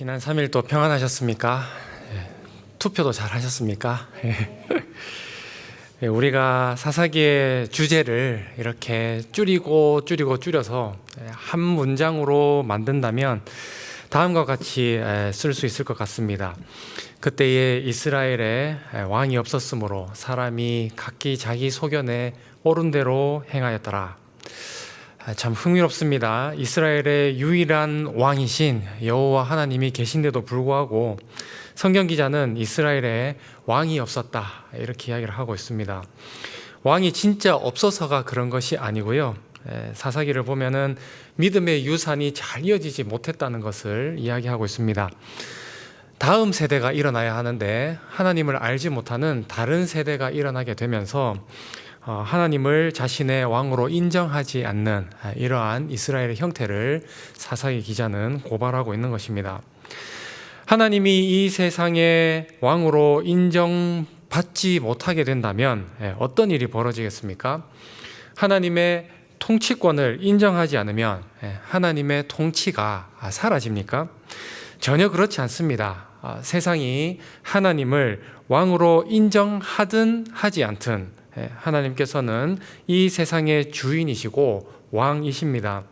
지난 3일 또 평안하셨습니까? 투표도 잘 하셨습니까? 우리가 사사기의 주제를 이렇게 줄여서 한 문장으로 만든다면 다음과 같이 쓸 수 있을 것 같습니다. 그때에 이스라엘에 왕이 없었으므로 사람이 각기 자기 소견에 옳은 대로 행하였더라. 참 흥미롭습니다. 이스라엘의 유일한 왕이신 여호와 하나님이 계신데도 불구하고 성경 기자는 이스라엘에 왕이 없었다 이렇게 이야기를 하고 있습니다. 왕이 진짜 없어서가 그런 것이 아니고요. 사사기를 보면은 믿음의 유산이 잘 이어지지 못했다는 것을 이야기하고 있습니다. 다음 세대가 일어나야 하는데 하나님을 알지 못하는 다른 세대가 일어나게 되면서 하나님을 자신의 왕으로 인정하지 않는 이러한 이스라엘의 형태를 사사기 기자는 고발하고 있는 것입니다. 하나님이 이 세상의 왕으로 인정받지 못하게 된다면 어떤 일이 벌어지겠습니까? 하나님의 통치권을 인정하지 않으면 하나님의 통치가 사라집니까? 전혀 그렇지 않습니다. 세상이 하나님을 왕으로 인정하든 하지 않든 하나님께서는 이 세상의 주인이시고 왕이십니다.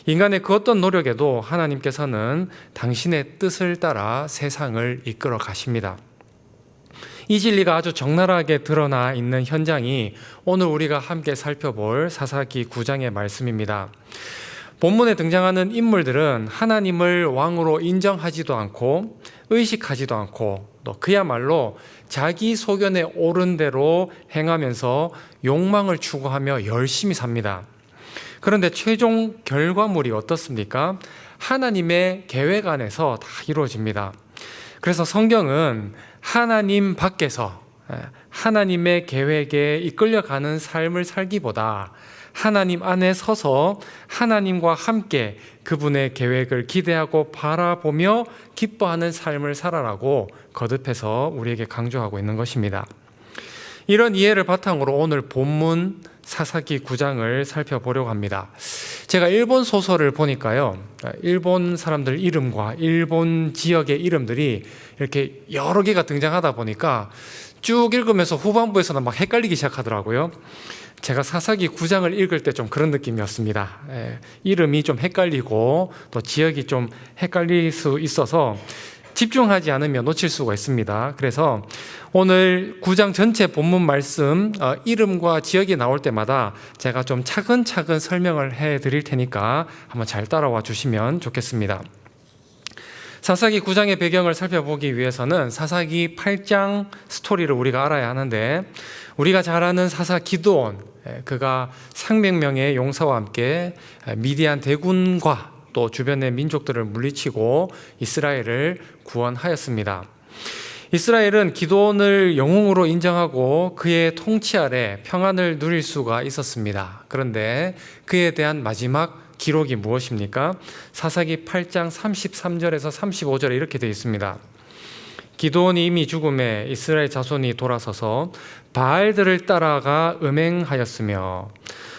인간의 그 어떤 노력에도 하나님께서는 당신의 뜻을 따라 세상을 이끌어 가십니다. 이 진리가 아주 적나라하게 드러나 있는 현장이 오늘 우리가 함께 살펴볼 사사기 9장의 말씀입니다. 본문에 등장하는 인물들은 하나님을 왕으로 인정하지도 않고 의식하지도 않고 또 그야말로 자기 소견에 옳은 대로 행하면서 욕망을 추구하며 열심히 삽니다. 그런데 최종 결과물이 어떻습니까? 하나님의 계획 안에서 다 이루어집니다. 그래서 성경은 하나님 밖에서 하나님의 계획에 이끌려가는 삶을 살기보다 하나님 안에 서서 하나님과 함께 그분의 계획을 기대하고 바라보며 기뻐하는 삶을 살아라고 거듭해서 우리에게 강조하고 있는 것입니다. 이런 이해를 바탕으로 오늘 본문 사사기 9장을 살펴보려고 합니다. 제가 일본 소설을 보니까요, 일본 사람들 이름과 일본 지역의 이름들이 이렇게 여러 개가 등장하다 보니까 쭉 읽으면서 후반부에서는 막 헷갈리기 시작하더라고요. 제가 사사기 9장을 읽을 때 좀 그런 느낌이었습니다. 이름이 좀 헷갈리고 또 지역이 좀 헷갈릴 수 있어서 집중하지 않으면 놓칠 수가 있습니다. 그래서 오늘 9장 전체 본문 말씀 이름과 지역이 나올 때마다 제가 좀 차근차근 설명을 해드릴 테니까 한번 잘 따라와 주시면 좋겠습니다. 사사기 9장의 배경을 살펴보기 위해서는 사사기 8장 스토리를 우리가 알아야 하는데, 우리가 잘 아는 사사 기드온, 그가 상백명의 용사와 함께 미디안 대군과 또 주변의 민족들을 물리치고 이스라엘을 구원하였습니다. 이스라엘은 기드온을 영웅으로 인정하고 그의 통치 아래 평안을 누릴 수가 있었습니다. 그런데 그에 대한 마지막 기록이 무엇입니까? 사사기 8장 33절에서 35절에 이렇게 되어 있습니다. 기드온이 이미 죽음에 이스라엘 자손이 돌아서서 바알들을 따라가 음행하였으며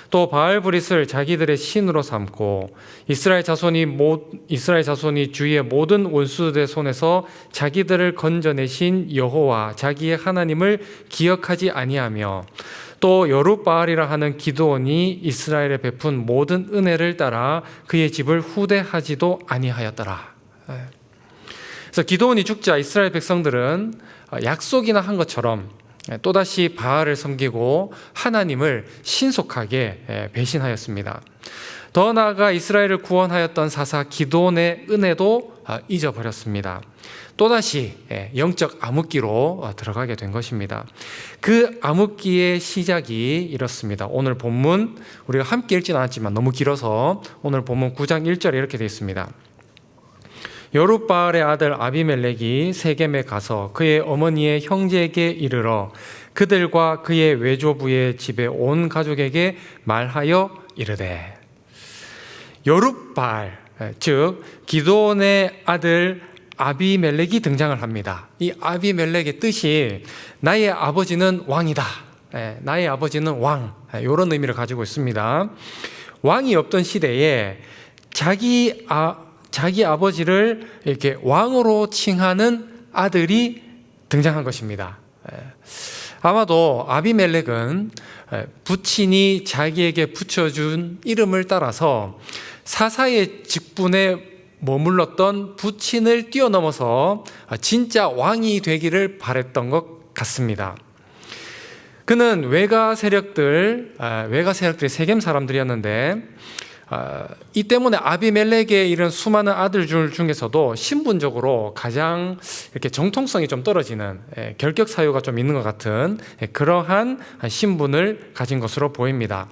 또 바알브릿을 자기들의 신으로 삼고 이스라엘 자손이 주위의 모든 원수들의 손에서 자기들을 건져내신 여호와 자기의 하나님을 기억하지 아니하며 또 여룻바알이라 하는 기드온이 이스라엘에 베푼 모든 은혜를 따라 그의 집을 후대하지도 아니하였더라. 그래서 기드온이 죽자 이스라엘 백성들은 약속이나 한 것처럼 또다시 바알을 섬기고 하나님을 신속하게 배신하였습니다. 더 나아가 이스라엘을 구원하였던 사사 기드온의 은혜도 잊어버렸습니다. 또다시 영적 암흑기로 들어가게 된 것입니다. 그 암흑기의 시작이 이렇습니다. 오늘 본문 우리가 함께 읽지는 않았지만 너무 길어서 오늘 본문 9장 1절에 이렇게 되어 있습니다. 여룻바알의 아들 아비멜렉이 세겜에 가서 그의 어머니의 형제에게 이르러 그들과 그의 외조부의 집에 온 가족에게 말하여 이르되, 여룻바알, 즉 기드온의 아들 아비멜렉이 등장을 합니다. 이 아비멜렉의 뜻이 나의 아버지는 왕이다, 나의 아버지는 왕, 이런 의미를 가지고 있습니다. 왕이 없던 시대에 자기 자기 아버지를 이렇게 왕으로 칭하는 아들이 등장한 것입니다. 아마도 아비멜렉은 부친이 자기에게 붙여준 이름을 따라서 사사의 직분에 머물렀던 부친을 뛰어넘어서 진짜 왕이 되기를 바랬던 것 같습니다. 그는 외가 세력들이 세겜 사람들이었는데 이 때문에 아비멜렉의 이런 수많은 아들들 중에서도 신분적으로 가장 이렇게 정통성이 좀 떨어지는 결격 사유가 좀 있는 것 같은 그러한 신분을 가진 것으로 보입니다.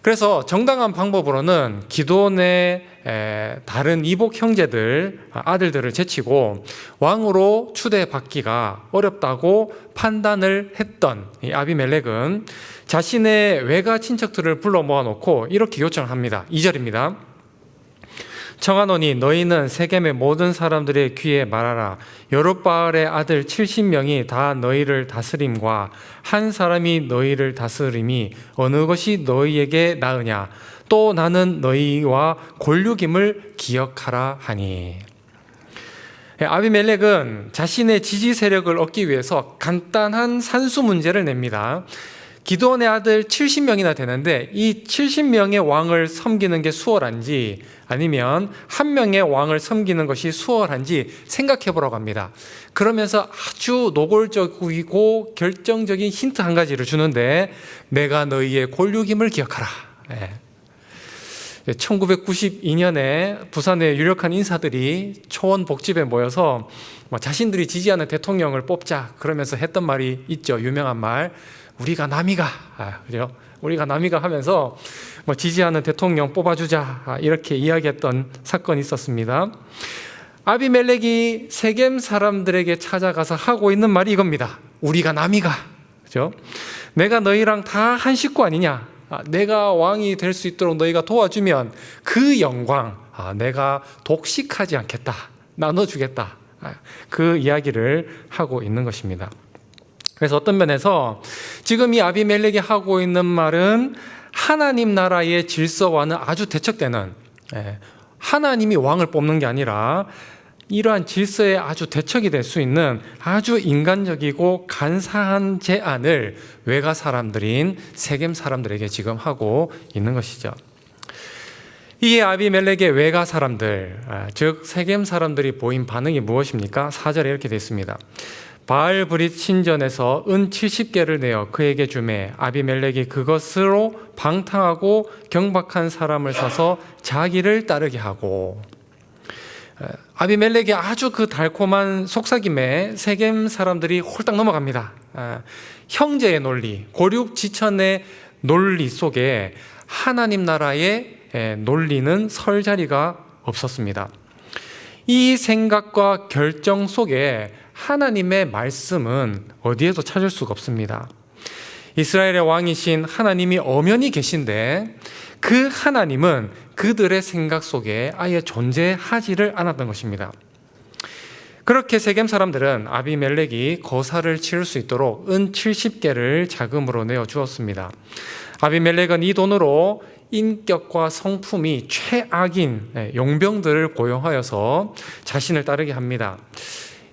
그래서 정당한 방법으로는 기드온의 다른 이복 형제들 아들들을 제치고 왕으로 추대받기가 어렵다고 판단을 했던 이 아비멜렉은 자신의 외가 친척들을 불러 모아놓고 이렇게 요청을 합니다. 2절입니다. 청하노니 너희는 세겜의 모든 사람들의 귀에 말하라. 여룻바알의 아들 70명이 다 너희를 다스림과 한 사람이 너희를 다스림이 어느 것이 너희에게 나으냐. 또 나는 너희와 골육임을 기억하라 하니. 아비멜렉은 자신의 지지 세력을 얻기 위해서 간단한 산수 문제를 냅니다. 기드온의 아들 70명이나 되는데 이 70명의 왕을 섬기는 게 수월한지 아니면 한 명의 왕을 섬기는 것이 수월한지 생각해 보라고 합니다. 그러면서 아주 노골적이고 결정적인 힌트 한 가지를 주는데 내가 너희의 골육임을 기억하라. 1992년에 부산의 유력한 인사들이 초원 복집에 모여서 자신들이 지지하는 대통령을 뽑자 그러면서 했던 말이 있죠. 유명한 말. 우리가 남이가, 그죠? 우리가 남이가 하면서 지지하는 대통령 뽑아주자 이렇게 이야기했던 사건이 있었습니다. 아비멜렉이 세겜 사람들에게 찾아가서 하고 있는 말이 이겁니다. 우리가 남이가, 그죠? 내가 너희랑 다 한 식구 아니냐? 내가 왕이 될 수 있도록 너희가 도와주면 그 영광, 내가 독식하지 않겠다, 나눠주겠다. 그 이야기를 하고 있는 것입니다. 그래서 어떤 면에서 지금 이 아비멜렉이 하고 있는 말은 하나님 나라의 질서와는 아주 대척되는, 하나님이 왕을 뽑는 게 아니라 이러한 질서에 아주 대척이 될 수 있는 아주 인간적이고 간사한 제안을 외가 사람들인 세겜 사람들에게 지금 하고 있는 것이죠. 이 아비멜렉의 외가 사람들, 즉 세겜 사람들이 보인 반응이 무엇입니까? 4절에 이렇게 되어 있습니다. 바알브릿 신전에서 은 70개를 내어 그에게 주매 아비멜렉이 그것으로 방탕하고 경박한 사람을 사서 자기를 따르게 하고. 아비멜렉이 아주 그 달콤한 속삭임에 세겜 사람들이 홀딱 넘어갑니다. 형제의 논리, 고륙지천의 논리 속에 하나님 나라의 논리는 설 자리가 없었습니다. 이 생각과 결정 속에 하나님의 말씀은 어디에도 찾을 수가 없습니다. 이스라엘의 왕이신 하나님이 엄연히 계신데 그 하나님은 그들의 생각 속에 아예 존재하지를 않았던 것입니다. 그렇게 세겜 사람들은 아비멜렉이 거사를 치를 수 있도록 은 70개를 자금으로 내어 주었습니다. 아비멜렉은 이 돈으로 인격과 성품이 최악인 용병들을 고용하여서 자신을 따르게 합니다.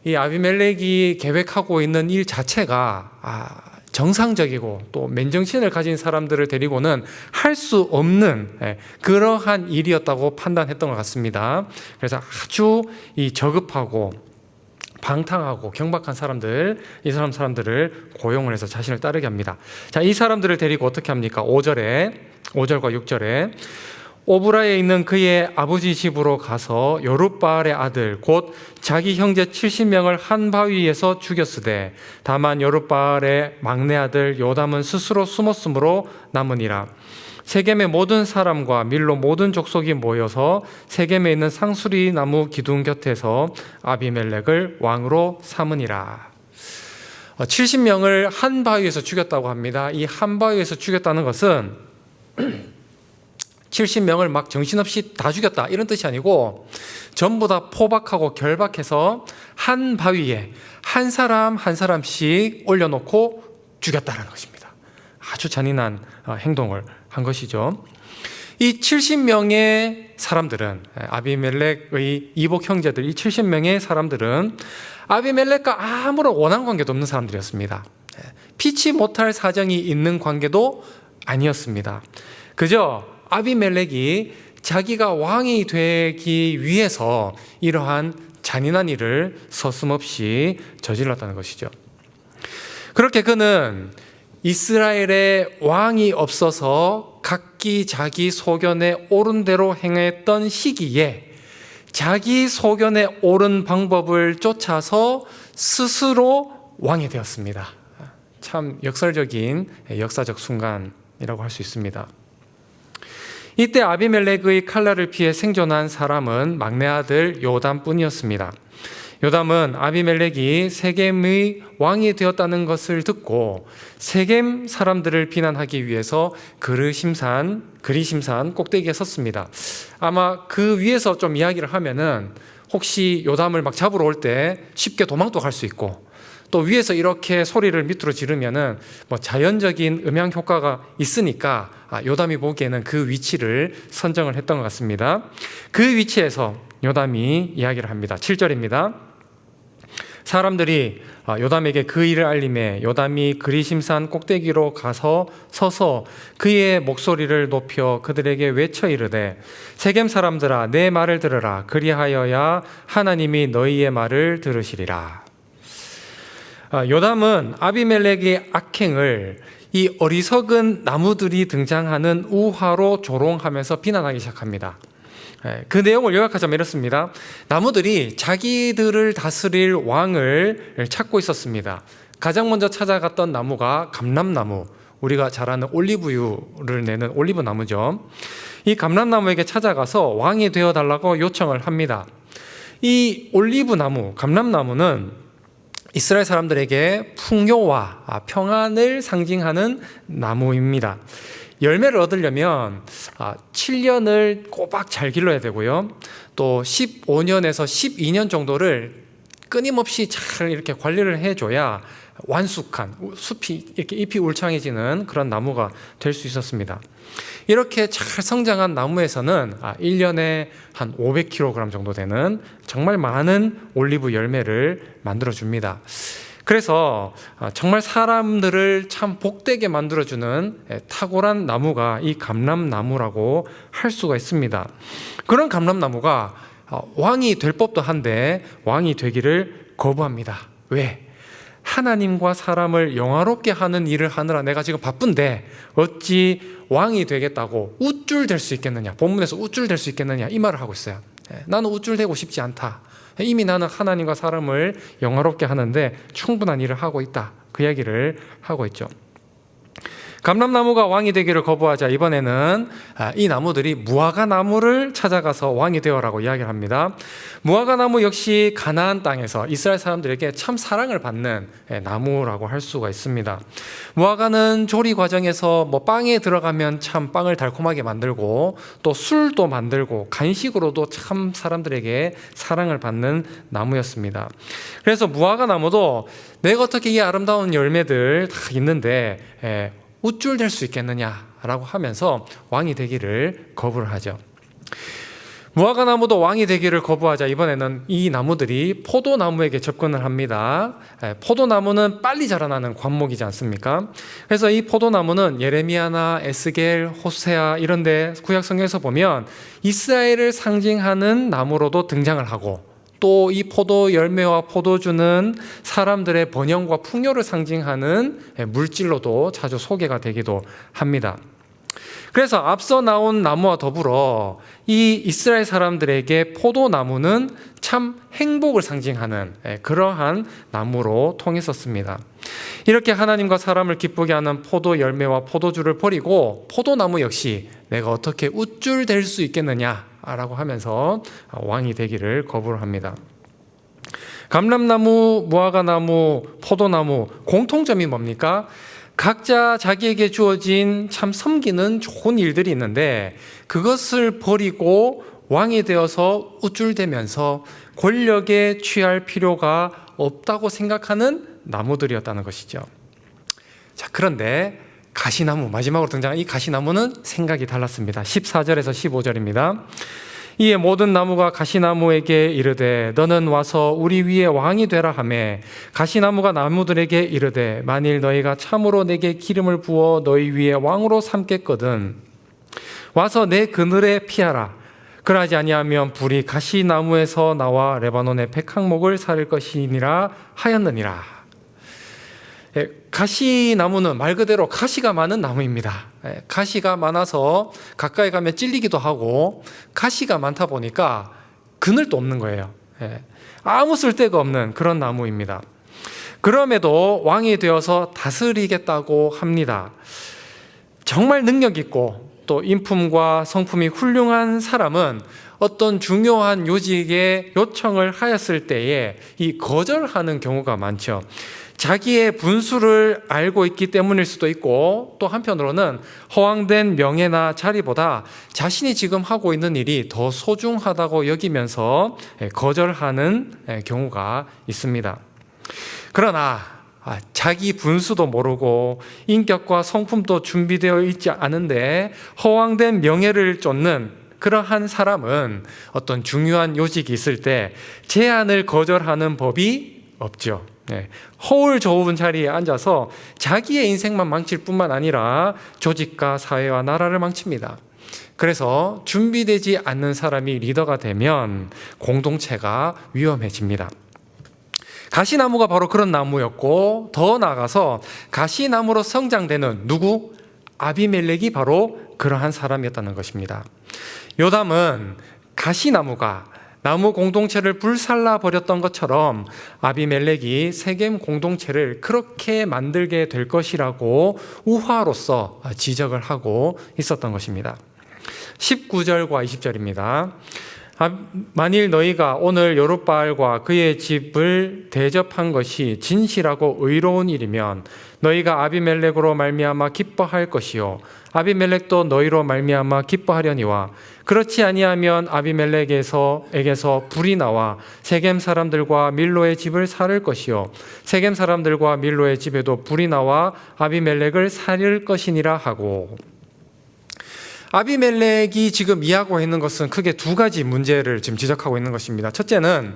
이 아비멜렉이 계획하고 있는 일 자체가 정상적이고 또 맨정신을 가진 사람들을 데리고는 할 수 없는 그러한 일이었다고 판단했던 것 같습니다. 그래서 아주 이 저급하고 방탕하고 경박한 사람들, 이 사람들을 고용을 해서 자신을 따르게 합니다. 자, 이 사람들을 데리고 어떻게 합니까? 5절과 6절에 오브라에 있는 그의 아버지 집으로 가서 여룻바알의 아들 곧 자기 형제 70명을 한 바위에서 죽였으되 다만 여룻바알의 막내 아들 요담은 스스로 숨었으므로 남으니라. 세겜의 모든 사람과 밀로 모든 족속이 모여서 세겜에 있는 상수리 나무 기둥 곁에서 아비멜렉을 왕으로 삼으니라. 70명을 한 바위에서 죽였다고 합니다. 이 한 바위에서 죽였다는 것은 70명을 막 정신없이 다 죽였다 이런 뜻이 아니고 전부 다 포박하고 결박해서 한 바위에 한 사람 한 사람씩 올려놓고 죽였다는 것입니다. 아주 잔인한 행동을 한 것이죠. 이 70명의 사람들은, 아비멜렉의 이복 형제들, 이 70명의 사람들은 아비멜렉과 아무런 원한 관계도 없는 사람들이었습니다. 피치 못할 사정이 있는 관계도 아니었습니다. 그저 아비멜렉이 자기가 왕이 되기 위해서 이러한 잔인한 일을 서슴없이 저질렀다는 것이죠. 그렇게 그는 이스라엘의 왕이 없어서 각기 자기 소견에 옳은 대로 행했던 시기에 자기 소견에 옳은 방법을 쫓아서 스스로 왕이 되었습니다. 참 역설적인 역사적 순간이라고 할 수 있습니다. 이때 아비멜렉의 칼날을 피해 생존한 사람은 막내 아들 요담뿐이었습니다. 요담은 아비멜렉이 세겜의 왕이 되었다는 것을 듣고 세겜 사람들을 비난하기 위해서 그리심산 꼭대기에 섰습니다. 아마 그 위에서 좀 이야기를 하면은 혹시 요담을 막 잡으러 올 때 쉽게 도망도 갈 수 있고, 또 위에서 이렇게 소리를 밑으로 지르면은 뭐 자연적인 음향 효과가 있으니까 요담이 보기에는 그 위치를 선정을 했던 것 같습니다. 그 위치에서 요담이 이야기를 합니다. 7절입니다. 사람들이 요담에게 그 일을 알림해 요담이 그리심산 꼭대기로 가서 서서 그의 목소리를 높여 그들에게 외쳐 이르되 세겜 사람들아 내 말을 들으라. 그리하여야 하나님이 너희의 말을 들으시리라. 요담은 아비멜렉의 악행을 이 어리석은 나무들이 등장하는 우화로 조롱하면서 비난하기 시작합니다. 그 내용을 요약하자면 이렇습니다. 나무들이 자기들을 다스릴 왕을 찾고 있었습니다. 가장 먼저 찾아갔던 나무가 감람나무, 우리가 잘 아는 올리브유를 내는 올리브 나무죠. 이 감람나무에게 찾아가서 왕이 되어달라고 요청을 합니다. 이 올리브 나무, 감람나무는 이스라엘 사람들에게 풍요와 평안을 상징하는 나무입니다. 열매를 얻으려면 7년을 꼬박 잘 길러야 되고요. 또 15년에서 12년 정도를 끊임없이 잘 이렇게 관리를 해줘야 완숙한 숲이 이렇게 잎이 울창해지는 그런 나무가 될 수 있었습니다. 이렇게 잘 성장한 나무에서는 1년에 한 500kg 정도 되는 정말 많은 올리브 열매를 만들어 줍니다. 그래서 정말 사람들을 참 복되게 만들어주는 탁월한 나무가 이 감람나무라고 할 수가 있습니다. 그런 감람나무가 왕이 될 법도 한데 왕이 되기를 거부합니다. 왜? 하나님과 사람을 영화롭게 하는 일을 하느라 내가 지금 바쁜데 어찌 왕이 되겠다고 우쭐댈 수 있겠느냐, 본문에서 우쭐댈 수 있겠느냐 이 말을 하고 있어요. 나는 우쭐대고 싶지 않다. 이미 나는 하나님과 사람을 영화롭게 하는데 충분한 일을 하고 있다. 그 이야기를 하고 있죠. 감람나무가 왕이 되기를 거부하자 이번에는 이 나무들이 무화과 나무를 찾아가서 왕이 되어라고 이야기를 합니다. 무화과 나무 역시 가나안 땅에서 이스라엘 사람들에게 참 사랑을 받는 나무라고 할 수가 있습니다. 무화과는 조리 과정에서 뭐 빵에 들어가면 참 빵을 달콤하게 만들고 또 술도 만들고 간식으로도 참 사람들에게 사랑을 받는 나무였습니다. 그래서 무화과 나무도 내가 어떻게 이 아름다운 열매들 다 있는데 우쭐댈 수 있겠느냐라고 하면서 왕이 되기를 거부를 하죠. 무화과 나무도 왕이 되기를 거부하자 이번에는 이 나무들이 포도나무에게 접근을 합니다. 포도나무는 빨리 자라나는 관목이지 않습니까? 그래서 이 포도나무는 예레미야나 에스겔, 호세아 이런 데 구약 성경에서 보면 이스라엘을 상징하는 나무로도 등장을 하고 또 이 포도 열매와 포도주는 사람들의 번영과 풍요를 상징하는 물질로도 자주 소개가 되기도 합니다. 그래서 앞서 나온 나무와 더불어 이 이스라엘 사람들에게 포도나무는 참 행복을 상징하는 그러한 나무로 통했었습니다. 이렇게 하나님과 사람을 기쁘게 하는 포도 열매와 포도주를 버리고 포도나무 역시 내가 어떻게 우쭐댈 수 있겠느냐라고 하면서 왕이 되기를 거부를 합니다. 감람나무, 무화과나무, 포도나무 공통점이 뭡니까? 각자 자기에게 주어진 참 섬기는 좋은 일들이 있는데 그것을 버리고 왕이 되어서 우쭐대면서 권력에 취할 필요가 없다고 생각하는 나무들이었다는 것이죠. 자, 그런데 가시나무, 마지막으로 등장한 이 가시나무는 생각이 달랐습니다. 14절에서 15절입니다. 이에 모든 나무가 가시나무에게 이르되 너는 와서 우리 위에 왕이 되라 하매 가시나무가 나무들에게 이르되 만일 너희가 참으로 내게 기름을 부어 너희 위에 왕으로 삼겠거든 와서 내 그늘에 피하라. 그러하지 아니하면 불이 가시나무에서 나와 레바논의 백향목을 살릴 것이니라 하였느니라. 가시나무는 말 그대로 가시가 많은 나무입니다. 가시가 많아서 가까이 가면 찔리기도 하고 가시가 많다 보니까 그늘도 없는 거예요. 아무 쓸데가 없는 그런 나무입니다. 그럼에도 왕이 되어서 다스리겠다고 합니다. 정말 능력 있고 또 인품과 성품이 훌륭한 사람은 어떤 중요한 요직에 요청을 하였을 때에 이 거절하는 경우가 많죠. 자기의 분수를 알고 있기 때문일 수도 있고 또 한편으로는 허황된 명예나 자리보다 자신이 지금 하고 있는 일이 더 소중하다고 여기면서 거절하는 경우가 있습니다. 그러나 자기 분수도 모르고 인격과 성품도 준비되어 있지 않은데 허황된 명예를 쫓는 그러한 사람은 어떤 중요한 요직이 있을 때 제안을 거절하는 법이 없죠. 허울 좋은 자리에 앉아서 자기의 인생만 망칠 뿐만 아니라 조직과 사회와 나라를 망칩니다. 그래서 준비되지 않는 사람이 리더가 되면 공동체가 위험해집니다. 가시나무가 바로 그런 나무였고 더 나아가서 가시나무로 성장되는 누구? 아비멜렉이 바로 그러한 사람이었다는 것입니다. 요담은 가시나무가 나무 공동체를 불살라 버렸던 것처럼 아비멜렉이 세겜 공동체를 그렇게 만들게 될 것이라고 우화로서 지적을 하고 있었던 것입니다. 19절과 20절입니다. 만일 너희가 오늘 여룻바알과 그의 집을 대접한 것이 진실하고 의로운 일이면 너희가 아비멜렉으로 말미암아 기뻐할 것이요 아비멜렉도 너희로 말미암아 기뻐하려니와 그렇지 아니하면 아비멜렉에게서 불이 나와 세겜 사람들과 밀로의 집을 살을 것이요 세겜 사람들과 밀로의 집에도 불이 나와 아비멜렉을 살릴 것이니라 하고. 아비멜렉이 지금 이야기하고 있는 것은 크게 두 가지 문제를 지금 지적하고 있는 것입니다. 첫째는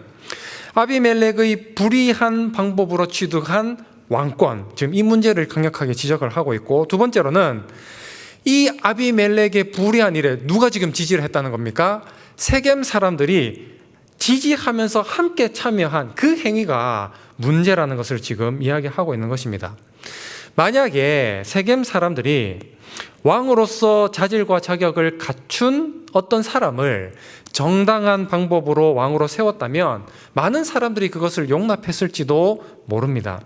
아비멜렉의 불의한 방법으로 취득한 왕권, 지금 이 문제를 강력하게 지적을 하고 있고, 두 번째로는 이 아비멜렉의 불의한 일에 누가 지금 지지를 했다는 겁니까? 세겜 사람들이 지지하면서 함께 참여한 그 행위가 문제라는 것을 지금 이야기하고 있는 것입니다. 만약에 세겜 사람들이 왕으로서 자질과 자격을 갖춘 어떤 사람을 정당한 방법으로 왕으로 세웠다면 많은 사람들이 그것을 용납했을지도 모릅니다.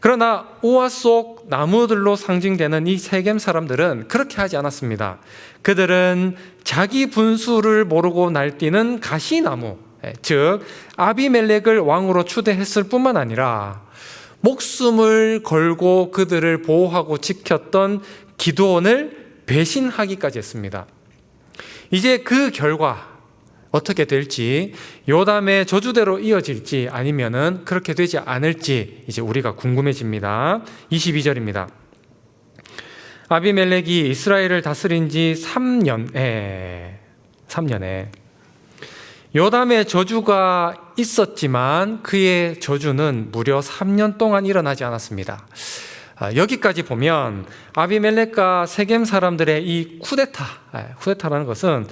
그러나 우화 속 나무들로 상징되는 이 세겜 사람들은 그렇게 하지 않았습니다. 그들은 자기 분수를 모르고 날뛰는 가시나무, 즉 아비멜렉을 왕으로 추대했을 뿐만 아니라 목숨을 걸고 그들을 보호하고 지켰던 기드온을 배신하기까지 했습니다. 이제 그 결과 어떻게 될지, 요담의 저주대로 이어질지 아니면은 그렇게 되지 않을지 이제 우리가 궁금해집니다. 22절입니다. 아비멜렉이 이스라엘을 다스린 지 3년에 요담의 저주가 있었지만 그의 저주는 무려 3년 동안 일어나지 않았습니다. 여기까지 보면 아비멜렉과 세겜 사람들의 이 쿠데타라는 것은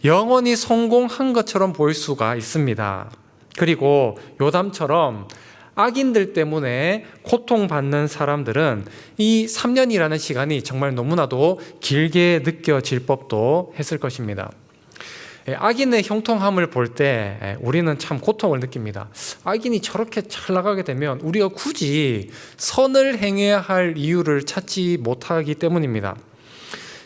영원히 성공한 것처럼 보일 수가 있습니다. 그리고 요담처럼 악인들 때문에 고통받는 사람들은 이 3년이라는 시간이 정말 너무나도 길게 느껴질 법도 했을 것입니다. 악인의 형통함을 볼 때 우리는 참 고통을 느낍니다. 악인이 저렇게 잘 나가게 되면 우리가 굳이 선을 행해야 할 이유를 찾지 못하기 때문입니다.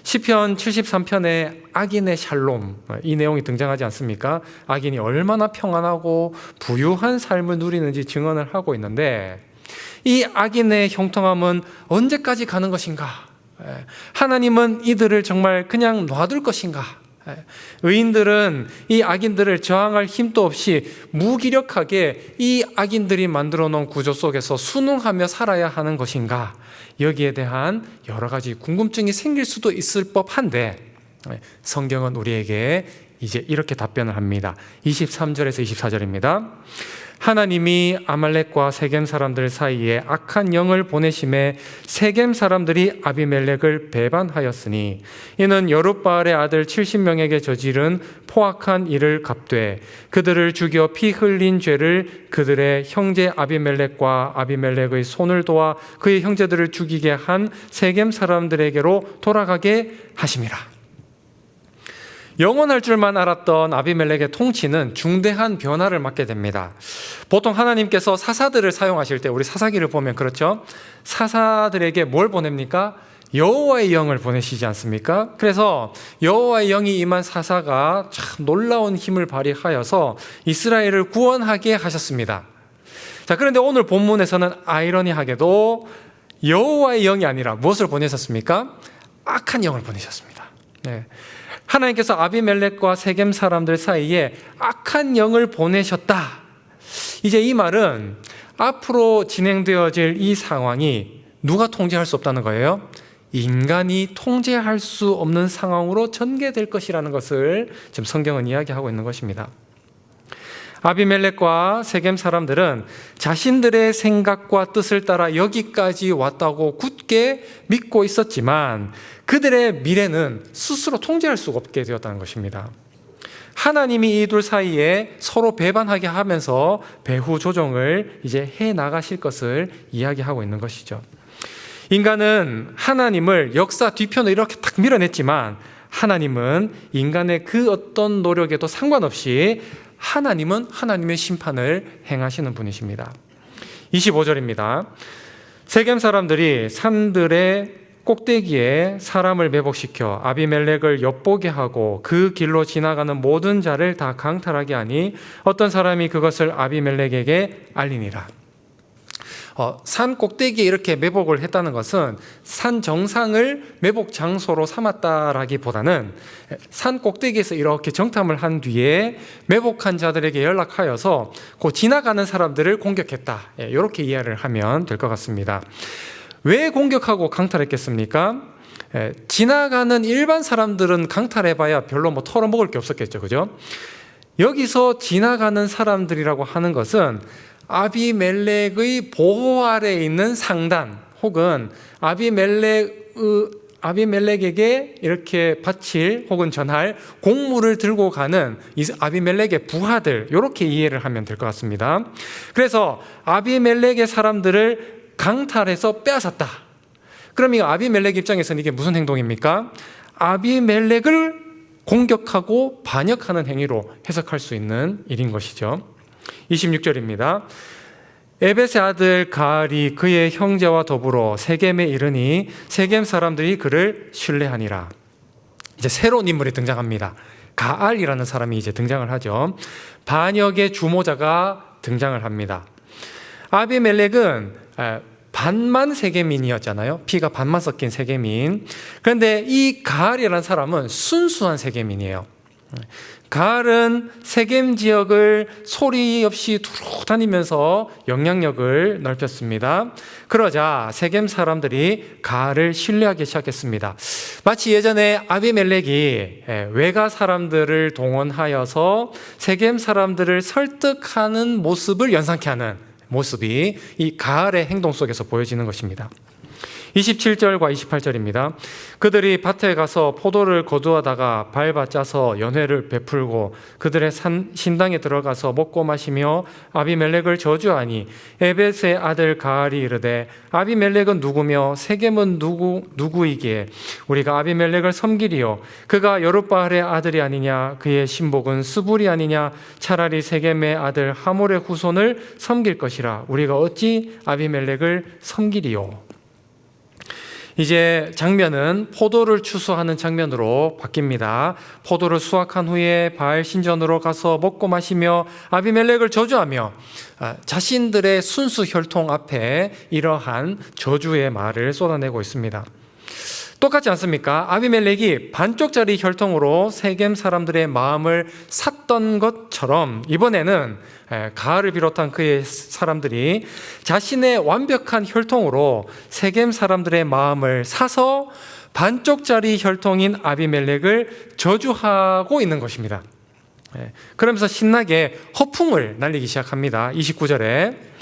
시편 73편에 악인의 샬롬, 이 내용이 등장하지 않습니까? 악인이 얼마나 평안하고 부유한 삶을 누리는지 증언을 하고 있는데, 이 악인의 형통함은 언제까지 가는 것인가? 하나님은 이들을 정말 그냥 놔둘 것인가? 의인들은 이 악인들을 저항할 힘도 없이 무기력하게 이 악인들이 만들어 놓은 구조 속에서 순응하며 살아야 하는 것인가? 여기에 대한 여러 가지 궁금증이 생길 수도 있을 법한데 성경은 우리에게 이제 이렇게 답변을 합니다. 23절에서 24절입니다. 하나님이 아말렉과 세겜 사람들 사이에 악한 영을 보내심에 세겜 사람들이 아비멜렉을 배반하였으니 이는 여룻바알의 아들 70명에게 저지른 포악한 일을 갚되 그들을 죽여 피 흘린 죄를 그들의 형제 아비멜렉과 아비멜렉의 손을 도와 그의 형제들을 죽이게 한 세겜 사람들에게로 돌아가게 하심이라. 영원할 줄만 알았던 아비멜렉의 통치는 중대한 변화를 맞게 됩니다. 보통 하나님께서 사사들을 사용하실 때 우리 사사기를 보면 그렇죠. 사사들에게 뭘 보냅니까? 여호와의 영을 보내시지 않습니까? 그래서 여호와의 영이 임한 사사가 참 놀라운 힘을 발휘하여서 이스라엘을 구원하게 하셨습니다. 자, 그런데 오늘 본문에서는 아이러니하게도 여호와의 영이 아니라 무엇을 보내셨습니까? 악한 영을 보내셨습니다. 네. 하나님께서 아비멜렉과 세겜 사람들 사이에 악한 영을 보내셨다. 이제 이 말은 앞으로 진행되어질 이 상황이 누가 통제할 수 없다는 거예요? 인간이 통제할 수 없는 상황으로 전개될 것이라는 것을 지금 성경은 이야기하고 있는 것입니다. 아비멜렉과 세겜 사람들은 자신들의 생각과 뜻을 따라 여기까지 왔다고 굳게 믿고 있었지만 그들의 미래는 스스로 통제할 수가 없게 되었다는 것입니다. 하나님이 이 둘 사이에 서로 배반하게 하면서 배후 조정을 이제 해 나가실 것을 이야기하고 있는 것이죠. 인간은 하나님을 역사 뒤편으로 이렇게 탁 밀어냈지만 하나님은 인간의 그 어떤 노력에도 상관없이 하나님은 하나님의 심판을 행하시는 분이십니다. 25절입니다. 세겜 사람들이 산들의 꼭대기에 사람을 매복시켜 아비멜렉을 엿보게 하고 그 길로 지나가는 모든 자를 다 강탈하게 하니 어떤 사람이 그것을 아비멜렉에게 알리니라. 산 꼭대기에 이렇게 매복을 했다는 것은 산 정상을 매복 장소로 삼았다라기보다는 산 꼭대기에서 이렇게 정탐을 한 뒤에 매복한 자들에게 연락하여서 그 지나가는 사람들을 공격했다. 이렇게 이해를 하면 될 것 같습니다. 왜 공격하고 강탈했겠습니까? 지나가는 일반 사람들은 강탈해봐야 별로 뭐 털어먹을 게 없었겠죠, 그죠? 여기서 지나가는 사람들이라고 하는 것은 아비멜렉의 보호 아래에 있는 상단 혹은 아비멜렉에게 이렇게 바칠 혹은 전할 공물을 들고 가는 아비멜렉의 부하들, 이렇게 이해를 하면 될 것 같습니다. 그래서 아비멜렉의 사람들을 강탈해서 빼앗았다. 그럼 이 아비멜렉 입장에서는 이게 무슨 행동입니까? 아비멜렉을 공격하고 반역하는 행위로 해석할 수 있는 일인 것이죠. 26절입니다. 에벳의 아들 가알이 그의 형제와 더불어 세겜에 이르니 세겜 사람들이 그를 신뢰하니라. 이제 새로운 인물이 등장합니다. 가알이라는 사람이 이제 등장을 하죠. 반역의 주모자가 등장을 합니다. 아비멜렉은 반만 세겜인이었잖아요. 피가 반만 섞인 세겜인. 그런데 이 가알이라는 사람은 순수한 세겜인이에요. 가알은 세겜 지역을 소리 없이 두루 다니면서 영향력을 넓혔습니다. 그러자 세겜 사람들이 가알을 신뢰하기 시작했습니다. 마치 예전에 아비멜렉이 외가 사람들을 동원하여서 세겜 사람들을 설득하는 모습을 연상케 하는 모습이 이 가알의 행동 속에서 보여지는 것입니다. 27절과 28절입니다. 그들이 밭에 가서 포도를 거두어다가 밟아 짜서 연회를 베풀고 그들의 신당에 들어가서 먹고 마시며 아비멜렉을 저주하니 에벳의 아들 가알이 이르되 아비멜렉은 누구며 세겜은 누구이기에 우리가 아비멜렉을 섬기리요 그가 여룻바알의 아들이 아니냐 그의 신복은 스불이 아니냐 차라리 세겜의 아들 하몰의 후손을 섬길 것이라 우리가 어찌 아비멜렉을 섬기리요. 이제 장면은 포도를 추수하는 장면으로 바뀝니다. 포도를 수확한 후에 바알 신전으로 가서 먹고 마시며 아비멜렉을 저주하며 자신들의 순수 혈통 앞에 이러한 저주의 말을 쏟아내고 있습니다. 똑같지 않습니까? 아비멜렉이 반쪽짜리 혈통으로 세겜 사람들의 마음을 샀던 것처럼 이번에는 가알을 비롯한 그의 사람들이 자신의 완벽한 혈통으로 세겜 사람들의 마음을 사서 반쪽짜리 혈통인 아비멜렉을 저주하고 있는 것입니다. 그러면서 신나게 허풍을 날리기 시작합니다. 29절에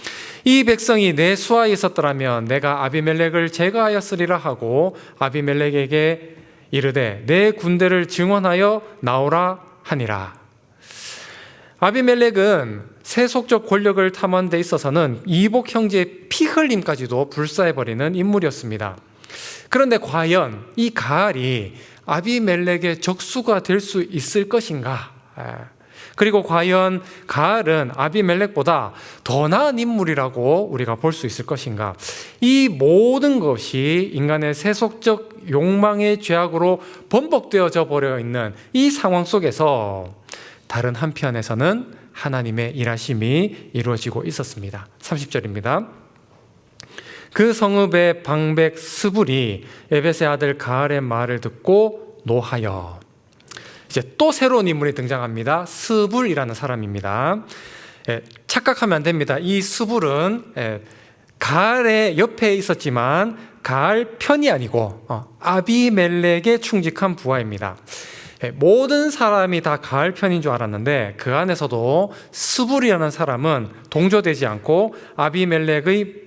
이 백성이 내 수하에 있었더라면 내가 아비멜렉을 제거하였으리라 하고 아비멜렉에게 이르되 내 군대를 증원하여 나오라 하니라. 아비멜렉은 세속적 권력을 탐하는 데 있어서는 이복 형제의 피 흘림까지도 불사해버리는 인물이었습니다. 그런데 과연 이 가알이 아비멜렉의 적수가 될 수 있을 것인가? 그리고 과연 가알은 아비멜렉보다 더 나은 인물이라고 우리가 볼 수 있을 것인가? 이 모든 것이 인간의 세속적 욕망의 죄악으로 번복되어져 버려 있는 이 상황 속에서 다른 한편에서는 하나님의 일하심이 이루어지고 있었습니다. 30절입니다. 그 성읍의 방백 스불이 에벳의 아들 가알의 말을 듣고 노하여. 이제 또 새로운 인물이 등장합니다. 스불이라는 사람입니다. 착각하면 안 됩니다. 이 스불은 가알의 옆에 있었지만 가알 편이 아니고 아비멜렉의 충직한 부하입니다. 모든 사람이 다 가알 편인 줄 알았는데 그 안에서도 스불이라는 사람은 동조되지 않고 아비멜렉에게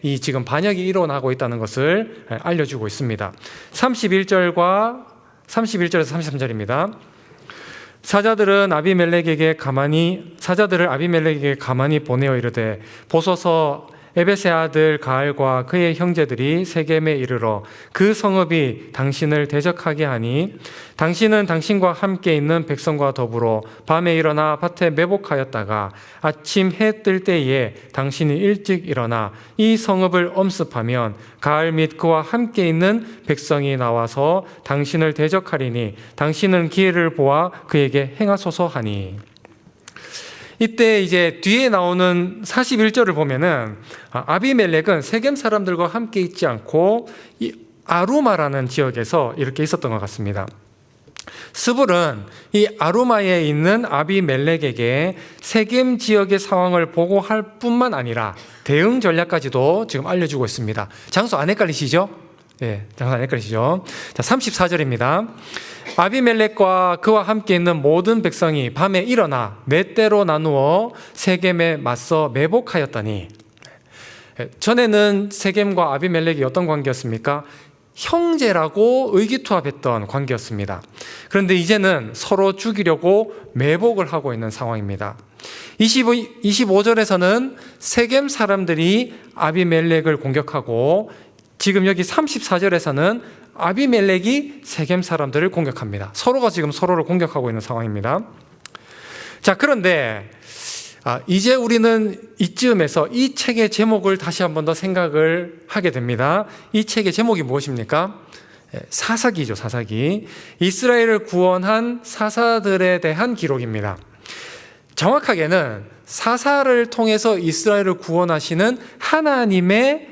이 지금 반역이 일어나고 있다는 것을 알려주고 있습니다. 31절에서 33절입니다. 사자들을 아비멜렉에게 가만히 보내어 이르되 보소서 에벳의 아들 가알과 그의 형제들이 세겜에 이르러 그 성읍이 당신을 대적하게 하니 당신은 당신과 함께 있는 백성과 더불어 밤에 일어나 밭에 매복하였다가 아침 해 뜰 때에 당신이 일찍 일어나 이 성읍을 엄습하면 가알 및 그와 함께 있는 백성이 나와서 당신을 대적하리니 당신은 기회를 보아 그에게 행하소서 하니. 이때 이제 뒤에 나오는 41절을 보면은 아비멜렉은 세겜 사람들과 함께 있지 않고 이 아루마라는 지역에서 이렇게 있었던 것 같습니다. 스불은 이 아루마에 있는 아비멜렉에게 세겜 지역의 상황을 보고할 뿐만 아니라 대응 전략까지도 지금 알려주고 있습니다. 장소 안 헷갈리시죠? 네, 장소 안 헷갈리시죠? 자, 34절입니다. 아비멜렉과 그와 함께 있는 모든 백성이 밤에 일어나 몇 대로 나누어 세겜에 맞서 매복하였더니, 전에는 세겜과 아비멜렉이 어떤 관계였습니까? 형제라고 의기투합했던 관계였습니다. 그런데 이제는 서로 죽이려고 매복을 하고 있는 상황입니다. 25절에서는 세겜 사람들이 아비멜렉을 공격하고, 지금 여기 34절에서는 아비멜렉이 세겜 사람들을 공격합니다. 서로가 지금 서로를 공격하고 있는 상황입니다. 자, 그런데 이제 우리는 이쯤에서 이 책의 제목을 다시 한 번 더 생각을 하게 됩니다. 이 책의 제목이 무엇입니까? 사사기죠, 사사기. 이스라엘을 구원한 사사들에 대한 기록입니다. 정확하게는 사사를 통해서 이스라엘을 구원하시는 하나님의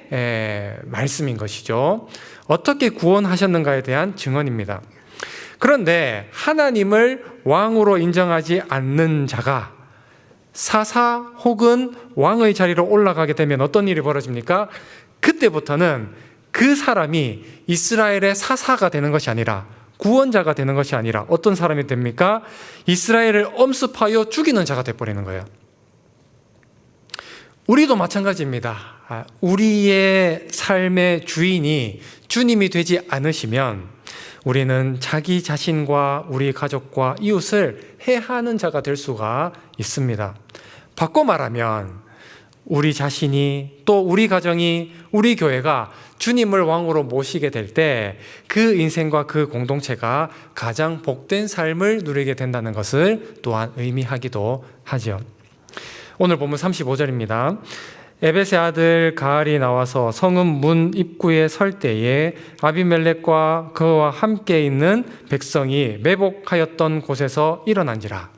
말씀인 것이죠. 어떻게 구원하셨는가에 대한 증언입니다. 그런데 하나님을 왕으로 인정하지 않는 자가 사사 혹은 왕의 자리로 올라가게 되면 어떤 일이 벌어집니까? 그때부터는 그 사람이 이스라엘의 사사가 되는 것이 아니라, 구원자가 되는 것이 아니라 어떤 사람이 됩니까? 이스라엘을 엄습하여 죽이는 자가 되어버리는 거예요. 우리도 마찬가지입니다. 우리의 삶의 주인이 주님이 되지 않으시면 우리는 자기 자신과 우리 가족과 이웃을 해하는 자가 될 수가 있습니다. 바꿔 말하면 우리 자신이, 또 우리 가정이, 우리 교회가 주님을 왕으로 모시게 될 때 그 인생과 그 공동체가 가장 복된 삶을 누리게 된다는 것을 또한 의미하기도 하죠. 오늘 본문 35절입니다. 에벳의 아들 가알이 나와서 성읍 문 입구에 설 때에 아비멜렉과 그와 함께 있는 백성이 매복하였던 곳에서 일어난지라.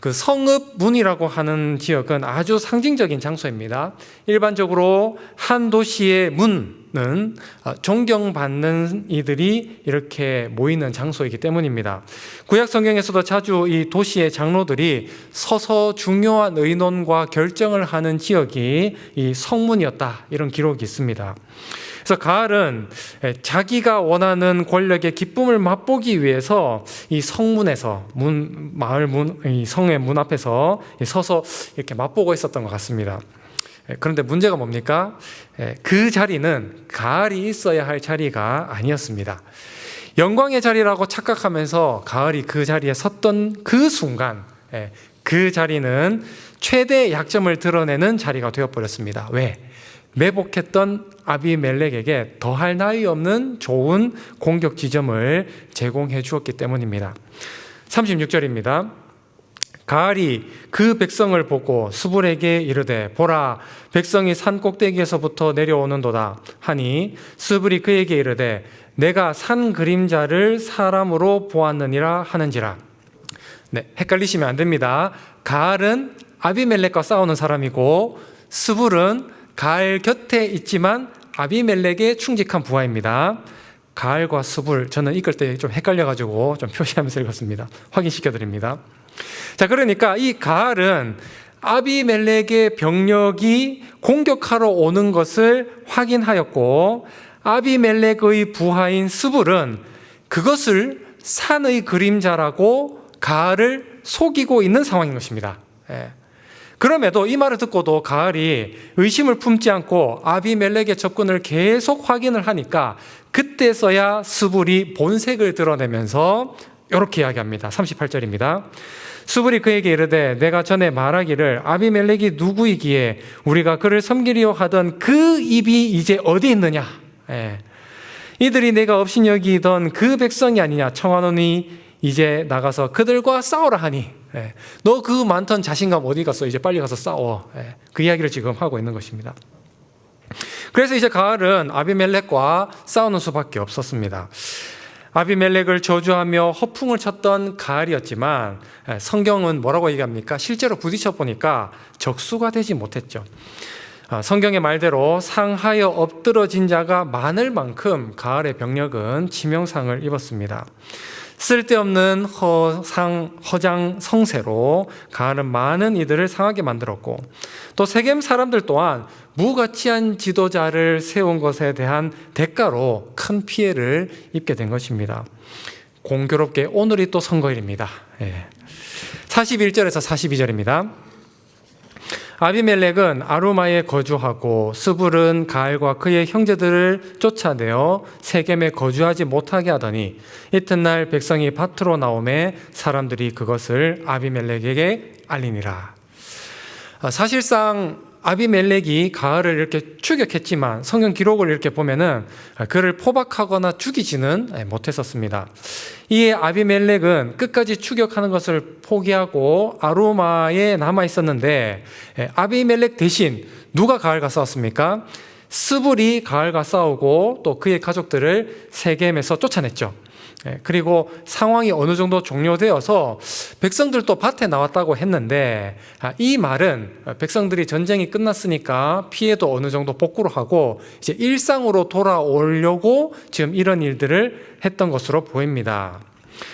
그 성읍문이라고 하는 지역은 아주 상징적인 장소입니다. 일반적으로 한 도시의 문은 존경받는 이들이 이렇게 모이는 장소이기 때문입니다. 구약 성경에서도 자주 이 도시의 장로들이 서서 중요한 의논과 결정을 하는 지역이 이 성문이었다, 이런 기록이 있습니다. 그래서 가알은 자기가 원하는 권력의 기쁨을 맛보기 위해서 이 성문에서 마을 문, 이 성의 문 앞에서 서서 이렇게 맛보고 있었던 것 같습니다. 그런데 문제가 뭡니까? 그 자리는 가알이 있어야 할 자리가 아니었습니다. 영광의 자리라고 착각하면서 가알이 그 자리에 섰던 그 순간, 그 자리는 최대 약점을 드러내는 자리가 되어버렸습니다. 왜? 매복했던 아비멜렉에게 더할 나위 없는 좋은 공격 지점을 제공해 주었기 때문입니다. 36절입니다. 가알이 그 백성을 보고 스불에게 이르되 보라, 백성이 산 꼭대기에서부터 내려오는도다 하니 스불이 그에게 이르되 내가 산 그림자를 사람으로 보았느니라 하는지라. 네, 헷갈리시면 안 됩니다. 가알은 아비멜렉과 싸우는 사람이고 스불은 가알 곁에 있지만 아비멜렉의 충직한 부하입니다. 가알과 스불, 저는 읽을 때 좀 헷갈려가지고 좀 표시하면서 읽었습니다. 확인시켜드립니다. 자, 그러니까 이 가알은 아비멜렉의 병력이 공격하러 오는 것을 확인하였고, 아비멜렉의 부하인 스불은 그것을 산의 그림자라고 가알을 속이고 있는 상황인 것입니다. 그럼에도 이 말을 듣고도 가알이 의심을 품지 않고 아비멜렉의 접근을 계속 확인을 하니까 그때서야 스불이 본색을 드러내면서 이렇게 이야기합니다. 38절입니다. 스불이 그에게 이르되 내가 전에 말하기를 아비멜렉이 누구이기에 우리가 그를 섬기려 하던 그 입이 이제 어디 있느냐. 이들이 내가 없인 여기던 그 백성이 아니냐. 청하노니 이제 나가서 그들과 싸우라 하니, 너 그 많던 자신감 어디 갔어? 이제 빨리 가서 싸워. 그 이야기를 지금 하고 있는 것입니다. 그래서 이제 가알은 아비멜렉과 싸우는 수밖에 없었습니다. 아비멜렉을 저주하며 허풍을 쳤던 가알이었지만 성경은 뭐라고 얘기합니까? 실제로 부딪혀 보니까 적수가 되지 못했죠. 성경의 말대로 상하여 엎드러진 자가 많을 만큼 가알의 병력은 치명상을 입었습니다. 쓸데없는 허장 성세로 가알은 많은 이들을 상하게 만들었고, 또 세겜 사람들 또한 무가치한 지도자를 세운 것에 대한 대가로 큰 피해를 입게 된 것입니다. 공교롭게 오늘이 또 선거일입니다. 41절에서 42절입니다. 아비멜렉은 아루마에 거주하고 스불은 가알과 그의 형제들을 쫓아내어 세겜에 거주하지 못하게 하더니 이튿날 백성이 밭으로 나오매 사람들이 그것을 아비멜렉에게 알리니라. 사실상 아비멜렉이 가알을 이렇게 추격했지만 성경 기록을 이렇게 보면은 그를 포박하거나 죽이지는 못했었습니다. 이에 아비멜렉은 끝까지 추격하는 것을 포기하고 아루마에 남아 있었는데, 아비멜렉 대신 누가 가알과 싸웠습니까? 스불이 가알과 싸우고 또 그의 가족들을 세겜에서 쫓아냈죠. 그리고 상황이 어느 정도 종료되어서 백성들도 밭에 나왔다고 했는데, 이 말은 백성들이 전쟁이 끝났으니까 피해도 어느 정도 복구를 하고 이제 일상으로 돌아오려고 지금 이런 일들을 했던 것으로 보입니다.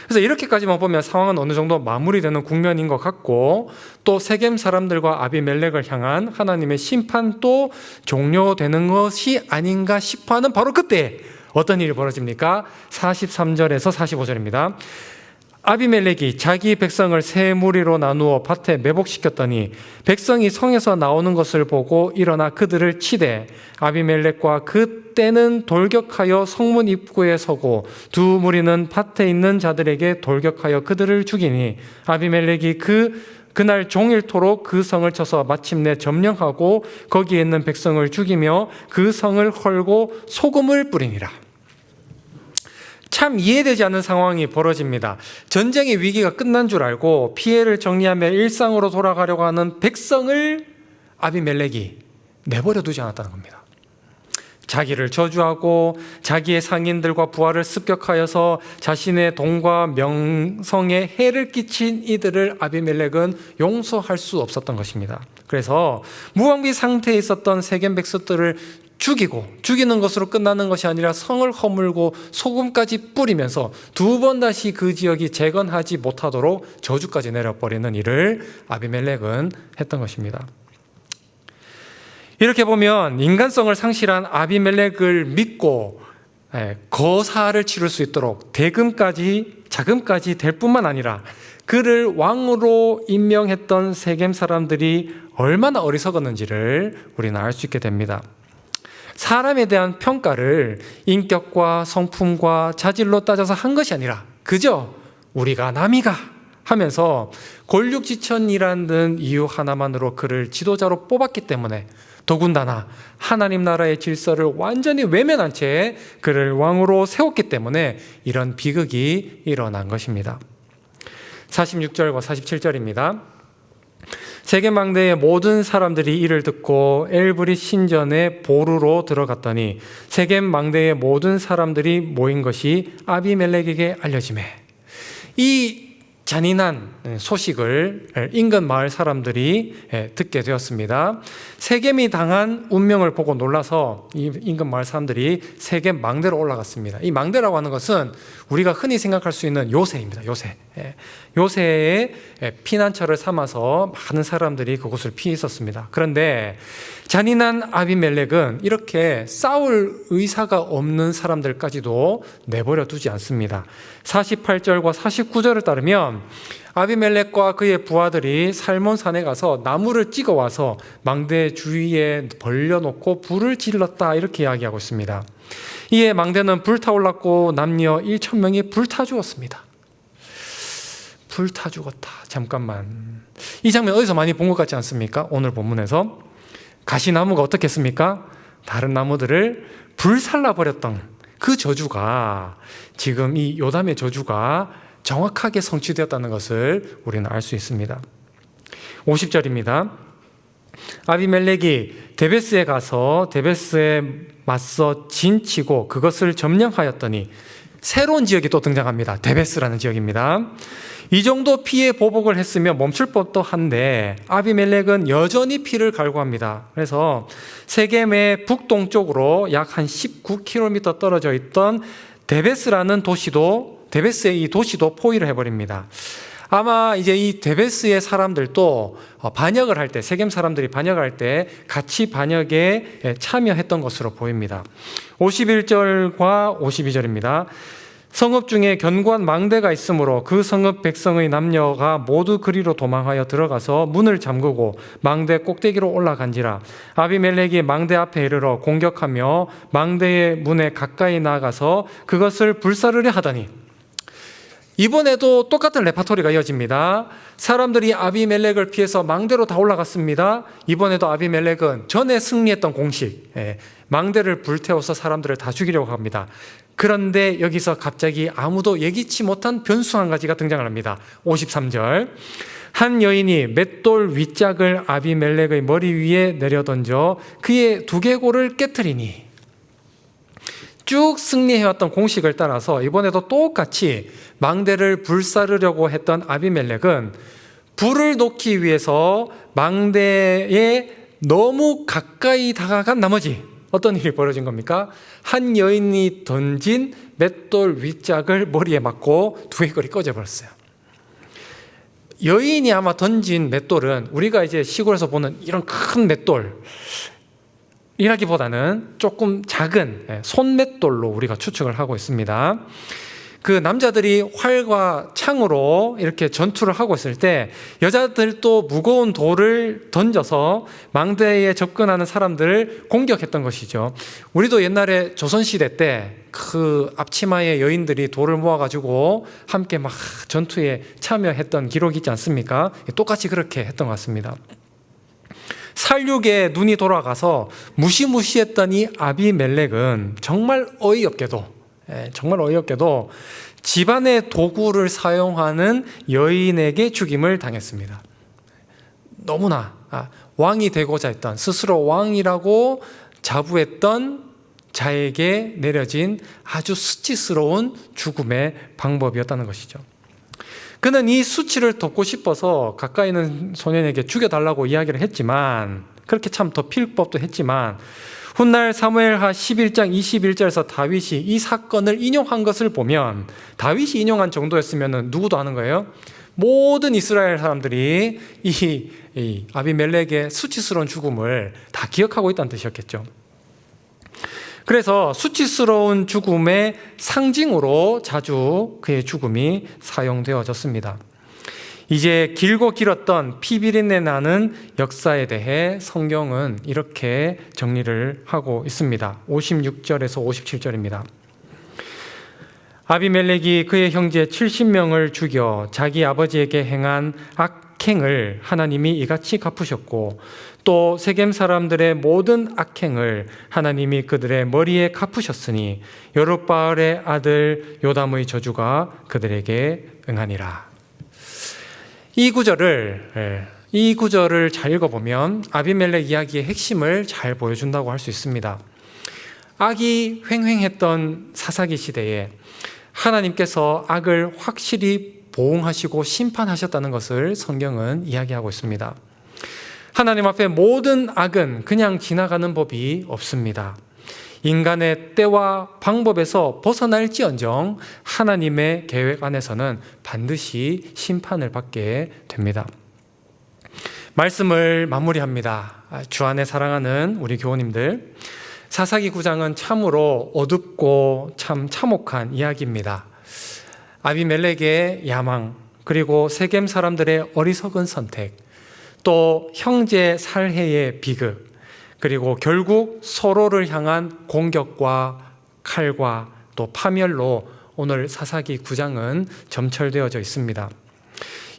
그래서 이렇게까지만 보면 상황은 어느 정도 마무리되는 국면인 것 같고, 또 세겜 사람들과 아비멜렉을 향한 하나님의 심판도 종료되는 것이 아닌가 싶어하는 바로 그때 어떤 일이 벌어집니까? 43절에서 45절입니다. 아비멜렉이 자기 백성을 세 무리로 나누어 밭에 매복시켰더니 백성이 성에서 나오는 것을 보고 일어나 그들을 치되 아비멜렉과 그때는 돌격하여 성문 입구에 서고 두 무리는 밭에 있는 자들에게 돌격하여 그들을 죽이니 아비멜렉이 그날 종일토록 그 성을 쳐서 마침내 점령하고 거기에 있는 백성을 죽이며 그 성을 헐고 소금을 뿌리니라. 참 이해되지 않는 상황이 벌어집니다. 전쟁의 위기가 끝난 줄 알고 피해를 정리하며 일상으로 돌아가려고 하는 백성을 아비멜렉이 내버려 두지 않았다는 겁니다. 자기를 저주하고 자기의 상인들과 부하를 습격하여서 자신의 돈과 명성에 해를 끼친 이들을 아비멜렉은 용서할 수 없었던 것입니다. 그래서 무방비 상태에 있었던 세겜 백성들을 죽이는 것으로 끝나는 것이 아니라 성을 허물고 소금까지 뿌리면서 두 번 다시 그 지역이 재건하지 못하도록 저주까지 내려버리는 일을 아비멜렉은 했던 것입니다. 이렇게 보면 인간성을 상실한 아비멜렉을 믿고 거사를 치를 수 있도록 자금까지 될 뿐만 아니라 그를 왕으로 임명했던 세겜 사람들이 얼마나 어리석었는지를 우리는 알 수 있게 됩니다. 사람에 대한 평가를 인격과 성품과 자질로 따져서 한 것이 아니라 그저 우리가 남이가 하면서 골육지천이라는 이유 하나만으로 그를 지도자로 뽑았기 때문에 더군다나 하나님 나라의 질서를 완전히 외면한 채 그를 왕으로 세웠기 때문에 이런 비극이 일어난 것입니다. 46절과 47절입니다. 세겜 망대의 모든 사람들이 이를 듣고 엘브릿 신전의 보루로 들어갔더니 세겜 망대의 모든 사람들이 모인 것이 아비멜렉에게 알려지매 이 잔인한 소식을 인근 마을 사람들이 듣게 되었습니다. 세겜이 당한 운명을 보고 놀라서 이 인근 마을 사람들이 세겜 망대로 올라갔습니다. 이 망대라고 하는 것은 우리가 흔히 생각할 수 있는 요새입니다. 요새의 피난처를 삼아서 많은 사람들이 그곳을 피해 있었습니다. 그런데 잔인한 아비멜렉은 이렇게 싸울 의사가 없는 사람들까지도 내버려 두지 않습니다. 48절과 49절을 따르면 아비멜렉과 그의 부하들이 살몬산에 가서 나무를 찍어와서 망대 주위에 벌려놓고 불을 질렀다 이렇게 이야기하고 있습니다. 이에 망대는 불타올랐고 남녀 1,000명이 불타 죽었습니다. 불타 죽었다. 잠깐만. 이 장면 어디서 많이 본 것 같지 않습니까? 오늘 본문에서 가시나무가 어떻게 했습니까? 다른 나무들을 불살라 버렸던 그 저주가 지금 이 요담의 저주가 정확하게 성취되었다는 것을 우리는 알 수 있습니다. 50절입니다. 아비멜렉이 데베스에 가서 데베스에 맞서 진치고 그것을 점령하였더니 새로운 지역이 또 등장합니다. 데베스라는 지역입니다. 이 정도 피해 보복을 했으면 멈출 법도 한데 아비멜렉은 여전히 피를 갈구합니다. 그래서 세겜의 북동쪽으로 약 한 19km 떨어져 있던 데베스라는 데베스의 이 도시도 포위를 해버립니다. 아마 이제 이 데베스의 사람들도 반역을 할 때, 세겜 사람들이 반역을 할 때 같이 반역에 참여했던 것으로 보입니다. 51절과 52절입니다. 성읍 중에 견고한 망대가 있으므로 그 성읍 백성의 남녀가 모두 그리로 도망하여 들어가서 문을 잠그고 망대 꼭대기로 올라간지라. 아비멜렉이 망대 앞에 이르러 공격하며 망대의 문에 가까이 나가서 그것을 불사르려 하더니 이번에도 똑같은 레파토리가 이어집니다. 사람들이 아비멜렉을 피해서 망대로 다 올라갔습니다. 이번에도 아비멜렉은 전에 승리했던 공식, 망대를 불태워서 사람들을 다 죽이려고 합니다. 그런데 여기서 갑자기 아무도 예기치 못한 변수 한 가지가 등장을 합니다. 53절. 한 여인이 맷돌 윗짝을 아비멜렉의 머리 위에 내려던져 그의 두개골을 깨트리니, 쭉 승리해왔던 공식을 따라서 이번에도 똑같이 망대를 불사르려고 했던 아비멜렉은 불을 놓기 위해서 망대에 너무 가까이 다가간 나머지 어떤 일이 벌어진 겁니까? 한 여인이 던진 맷돌 윗짝을 머리에 맞고 두개골이 꺼져버렸어요. 여인이 아마 던진 맷돌은 우리가 이제 시골에서 보는 이런 큰 맷돌 이라기보다는 조금 작은 손맷돌로 우리가 추측을 하고 있습니다. 그 남자들이 활과 창으로 이렇게 전투를 하고 있을 때 여자들도 무거운 돌을 던져서 망대에 접근하는 사람들을 공격했던 것이죠. 우리도 옛날에 조선시대 때 그 앞치마의 여인들이 돌을 모아가지고 함께 막 전투에 참여했던 기록이 있지 않습니까? 똑같이 그렇게 했던 것 같습니다. 살육에 눈이 돌아가서 무시무시했던 이 아비멜렉은 정말 어이없게도 집안의 도구를 사용하는 여인에게 죽임을 당했습니다. 너무나 왕이 되고자 했던, 스스로 왕이라고 자부했던 자에게 내려진 아주 수치스러운 죽음의 방법이었다는 것이죠. 그는 이 수치를 덮고 싶어서 가까이 있는 소년에게 죽여달라고 이야기를 했지만, 그렇게 참 덮일 법도 했지만, 훗날 사무엘하 11장 21절에서 다윗이 이 사건을 인용한 것을 보면, 다윗이 인용한 정도였으면 누구도 아는 거예요. 모든 이스라엘 사람들이 이 아비멜렉의 수치스러운 죽음을 다 기억하고 있다는 뜻이었겠죠. 그래서 수치스러운 죽음의 상징으로 자주 그의 죽음이 사용되어졌습니다. 이제 길고 길었던 피비린내 나는 역사에 대해 성경은 이렇게 정리를 하고 있습니다. 56절에서 57절입니다. 아비멜렉이 그의 형제 70명을 죽여 자기 아버지에게 행한 악행을 하나님이 이같이 갚으셨고, 또 세겜 사람들의 모든 악행을 하나님이 그들의 머리에 갚으셨으니 여룻바알의 아들 요담의 저주가 그들에게 응하니라. 이 구절을 잘 읽어보면 아비멜렉 이야기의 핵심을 잘 보여준다고 할 수 있습니다. 악이 횡행했던 사사기 시대에 하나님께서 악을 확실히 보응하시고 심판하셨다는 것을 성경은 이야기하고 있습니다. 하나님 앞에 모든 악은 그냥 지나가는 법이 없습니다. 인간의 때와 방법에서 벗어날지언정 하나님의 계획 안에서는 반드시 심판을 받게 됩니다. 말씀을 마무리합니다. 주 안에 사랑하는 우리 교우님들, 사사기 9장은 참으로 어둡고 참 참혹한 이야기입니다. 아비멜렉의 야망, 그리고 세겜 사람들의 어리석은 선택, 또 형제 살해의 비극, 그리고 결국 서로를 향한 공격과 칼과 또 파멸로 오늘 사사기 9장은 점철되어져 있습니다.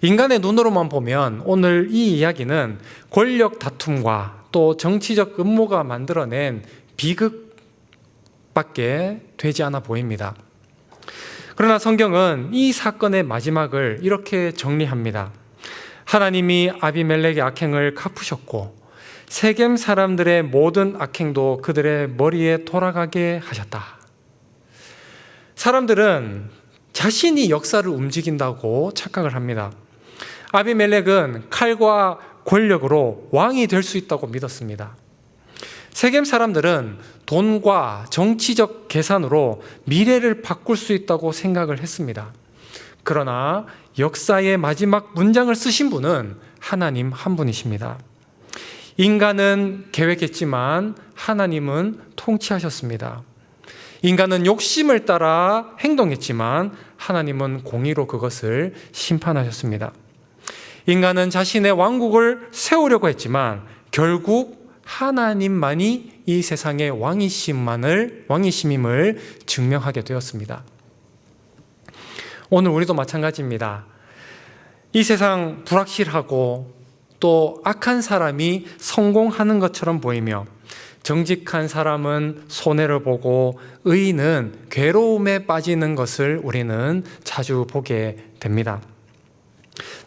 인간의 눈으로만 보면 오늘 이 이야기는 권력 다툼과 또 정치적 음모가 만들어낸 비극밖에 되지 않아 보입니다. 그러나 성경은 이 사건의 마지막을 이렇게 정리합니다. 하나님이 아비멜렉의 악행을 갚으셨고 세겜 사람들의 모든 악행도 그들의 머리에 돌아가게 하셨다. 사람들은 자신이 역사를 움직인다고 착각을 합니다. 아비멜렉은 칼과 권력으로 왕이 될 수 있다고 믿었습니다. 세겜 사람들은 돈과 정치적 계산으로 미래를 바꿀 수 있다고 생각을 했습니다. 그러나 역사의 마지막 문장을 쓰신 분은 하나님 한 분이십니다. 인간은 계획했지만 하나님은 통치하셨습니다. 인간은 욕심을 따라 행동했지만 하나님은 공의로 그것을 심판하셨습니다. 인간은 자신의 왕국을 세우려고 했지만 결국 하나님만이 이 세상의 왕이심임을 증명하게 되었습니다. 오늘 우리도 마찬가지입니다. 이 세상 불확실하고 또 악한 사람이 성공하는 것처럼 보이며 정직한 사람은 손해를 보고 의인은 괴로움에 빠지는 것을 우리는 자주 보게 됩니다.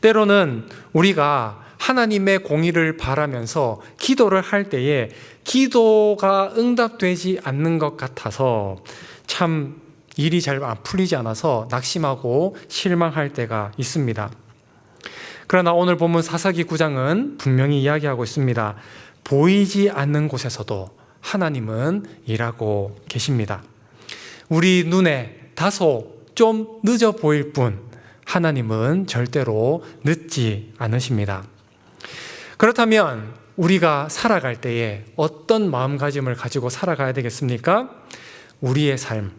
때로는 우리가 하나님의 공의를 바라면서 기도를 할 때에 기도가 응답되지 않는 것 같아서 참 일이 잘 풀리지 않아서 낙심하고 실망할 때가 있습니다. 그러나 오늘 본문 사사기 9장은 분명히 이야기하고 있습니다. 보이지 않는 곳에서도 하나님은 일하고 계십니다. 우리 눈에 다소 좀 늦어 보일 뿐 하나님은 절대로 늦지 않으십니다. 그렇다면 우리가 살아갈 때에 어떤 마음가짐을 가지고 살아가야 되겠습니까? 우리의 삶,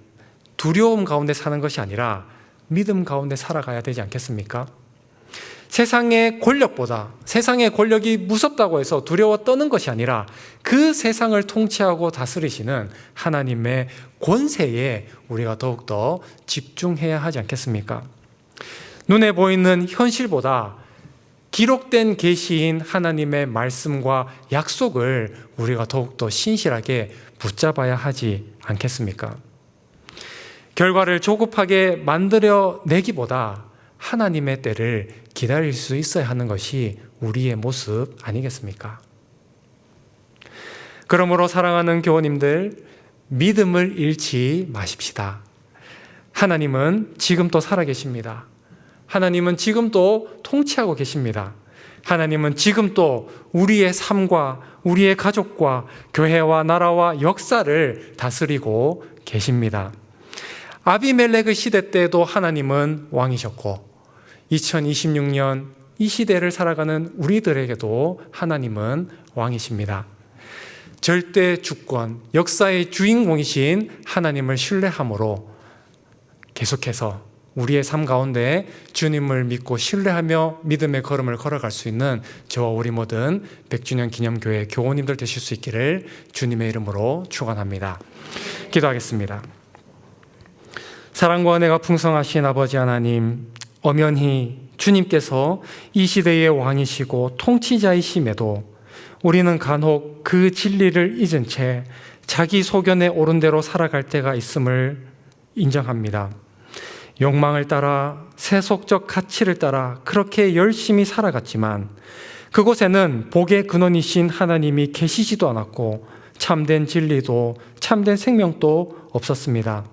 두려움 가운데 사는 것이 아니라 믿음 가운데 살아가야 되지 않겠습니까? 세상의 권력보다 세상의 권력이 무섭다고 해서 두려워 떠는 것이 아니라 그 세상을 통치하고 다스리시는 하나님의 권세에 우리가 더욱더 집중해야 하지 않겠습니까? 눈에 보이는 현실보다 기록된 계시인 하나님의 말씀과 약속을 우리가 더욱더 신실하게 붙잡아야 하지 않겠습니까? 결과를 조급하게 만들어내기보다 하나님의 때를 기다릴 수 있어야 하는 것이 우리의 모습 아니겠습니까? 그러므로 사랑하는 교우님들, 믿음을 잃지 마십시다. 하나님은 지금도 살아계십니다. 하나님은 지금도 통치하고 계십니다. 하나님은 지금도 우리의 삶과 우리의 가족과 교회와 나라와 역사를 다스리고 계십니다. 아비멜렉의 시대 때도 하나님은 왕이셨고 2026년 이 시대를 살아가는 우리들에게도 하나님은 왕이십니다. 절대 주권, 역사의 주인공이신 하나님을 신뢰함으로 계속해서 우리의 삶 가운데 주님을 믿고 신뢰하며 믿음의 걸음을 걸어갈 수 있는 저와 우리 모든 100주년 기념교회 교우님들 되실 수 있기를 주님의 이름으로 축원합니다. 기도하겠습니다. 사랑과 은혜가 풍성하신 아버지 하나님, 엄연히 주님께서 이 시대의 왕이시고 통치자이심에도 우리는 간혹 그 진리를 잊은 채 자기 소견에 옳은 대로 살아갈 때가 있음을 인정합니다. 욕망을 따라 세속적 가치를 따라 그렇게 열심히 살아갔지만 그곳에는 복의 근원이신 하나님이 계시지도 않았고 참된 진리도 참된 생명도 없었습니다.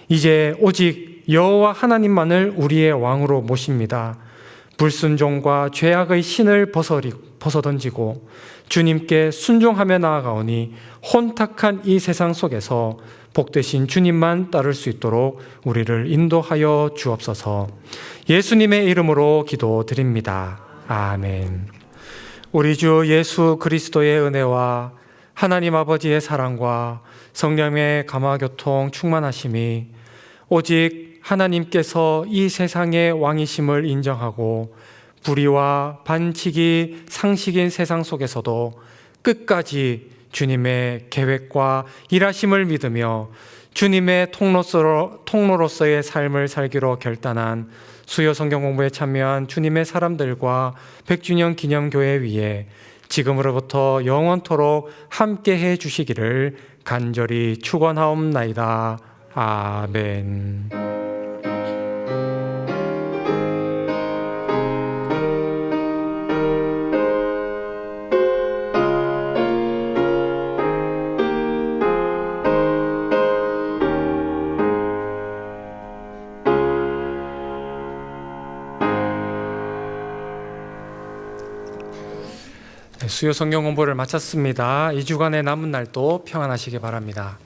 이제 오직 여호와 하나님만을 우리의 왕으로 모십니다. 불순종과 죄악의 신을 벗어던지고 주님께 순종하며 나아가오니 혼탁한 이 세상 속에서 복되신 주님만 따를 수 있도록 우리를 인도하여 주옵소서. 예수님의 이름으로 기도드립니다. 아멘. 우리 주 예수 그리스도의 은혜와 하나님 아버지의 사랑과 성령의 감화교통 충만하심이 오직 하나님께서 이 세상의 왕이심을 인정하고 불의와 반칙이 상식인 세상 속에서도 끝까지 주님의 계획과 일하심을 믿으며 주님의 통로로서의 삶을 살기로 결단한 수요 성경 공부에 참여한 주님의 사람들과 100주년 기념교회 위에 지금으로부터 영원토록 함께해 주시기를 간절히 축원하옵나이다. 아멘. 수요 성경 공부를 마쳤습니다. 2주간의 남은 날도 평안하시기 바랍니다.